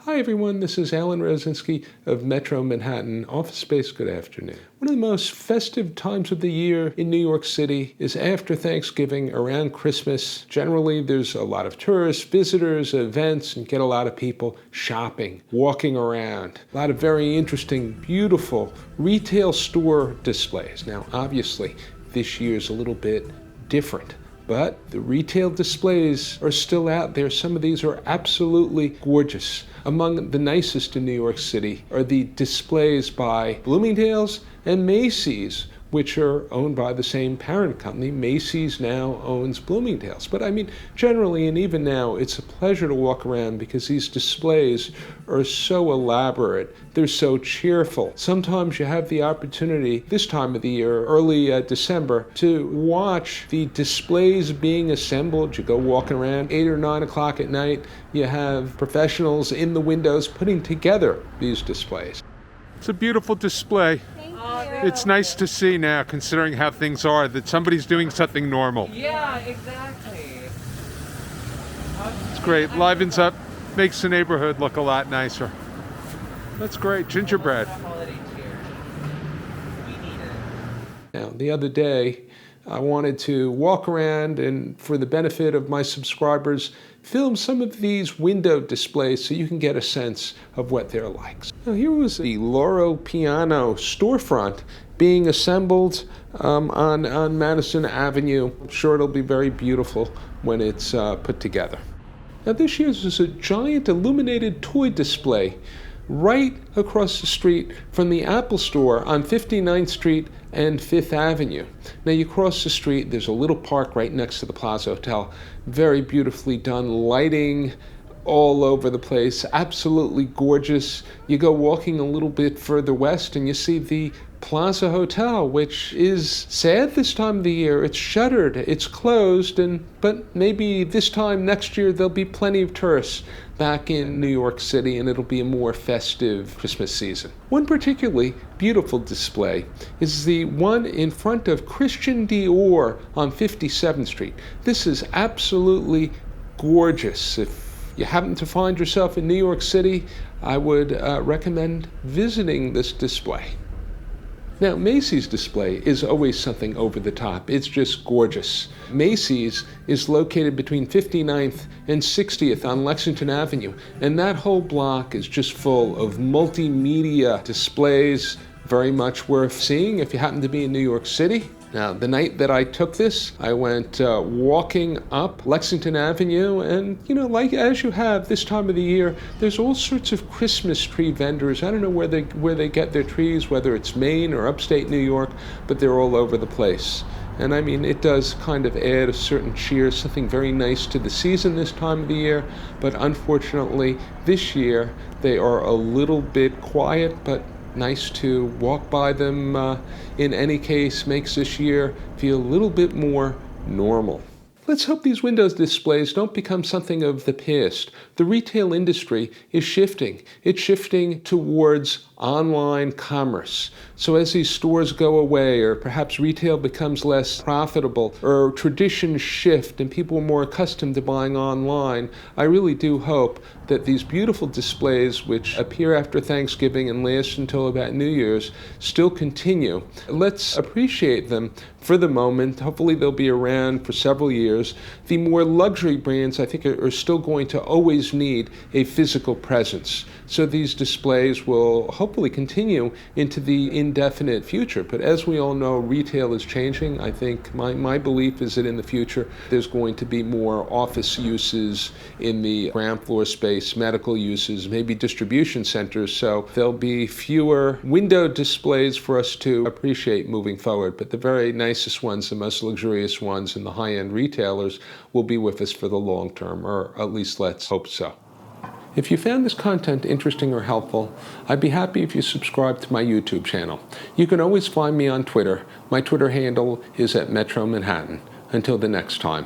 Hi everyone, this is Alan Rosinski of Metro Manhattan Office Space. Good afternoon. One of the most festive times of the year in New York City is after Thanksgiving, around Christmas. Generally, there's a lot of tourists, visitors, events, and get a lot of people shopping, walking around. A lot of very interesting, beautiful retail store displays. Now, obviously, this year's a little bit different. But the retail displays are still out there. Some of these are absolutely gorgeous. Among the nicest in New York City are the displays by Bloomingdales and Macy's, which are owned by the same parent company. Macy's now owns Bloomingdales. But I mean, generally, and even now, it's a pleasure to walk around because these displays are so elaborate. They're so cheerful. Sometimes you have the opportunity this time of the year, early December, to watch the displays being assembled. You go walking around 8 or 9 o'clock at night. You have professionals in the windows putting together these displays. It's a beautiful display. It's nice to see now, considering how things are, that somebody's doing something normal. Yeah, exactly. It's great. Livens up, makes the neighborhood look a lot nicer. That's great. Gingerbread. Now, the other day, I wanted to walk around and, for the benefit of my subscribers, film some of these window displays so you can get a sense of what they're like. Now, here was the Loro Piana storefront being assembled on Madison Avenue. I'm sure it'll be very beautiful when it's put together. Now, this year's is a giant illuminated toy display right across the street from the Apple Store on 59th Street and 5th Avenue. Now you cross the street, there's a little park right next to the Plaza Hotel. Very beautifully done, lighting all over the place, absolutely gorgeous. You go walking a little bit further west and you see the Plaza Hotel, which is sad this time of the year. It's shuttered, it's closed, but maybe this time next year there'll be plenty of tourists back in New York City and it'll be a more festive Christmas season. One particularly beautiful display is the one in front of Christian Dior on 57th Street. This is absolutely gorgeous. If you happen to find yourself in New York City, I would recommend visiting this display. Now, Macy's display is always something over the top. It's just gorgeous. Macy's is located between 59th and 60th on Lexington Avenue, and that whole block is just full of multimedia displays, very much worth seeing if you happen to be in New York City. Now, the night that I took this, I went walking up Lexington Avenue, and, like as you have this time of the year, there's all sorts of Christmas tree vendors. I don't know where they get their trees, whether it's Maine or upstate New York, but they're all over the place. And I mean, it does kind of add a certain cheer, something very nice to the season this time of the year. But unfortunately, this year, they are a little bit quiet, but nice to walk by them. In any case, makes this year feel a little bit more normal. Let's hope these windows displays don't become something of the past. The retail industry is shifting. It's shifting towards online commerce. So as these stores go away, or perhaps retail becomes less profitable, or traditions shift and people are more accustomed to buying online, I really do hope that these beautiful displays, which appear after Thanksgiving and last until about New Year's, still continue. Let's appreciate them for the moment. Hopefully they'll be around for several years. The more luxury brands, I think, are still going to always need a physical presence. So these displays will hopefully continue into the indefinite future. But as we all know, retail is changing. I think my belief is that in the future, there's going to be more office uses in the ground floor space, medical uses, maybe distribution centers. So there'll be fewer window displays for us to appreciate moving forward. But the very nicest ones, the most luxurious ones, and the high-end retailers will be with us for the long term, or at least let's hope so. If you found this content interesting or helpful, I'd be happy if you subscribe to my YouTube channel. You can always find me on Twitter. My Twitter handle is @Metro Manhattan. Until the next time.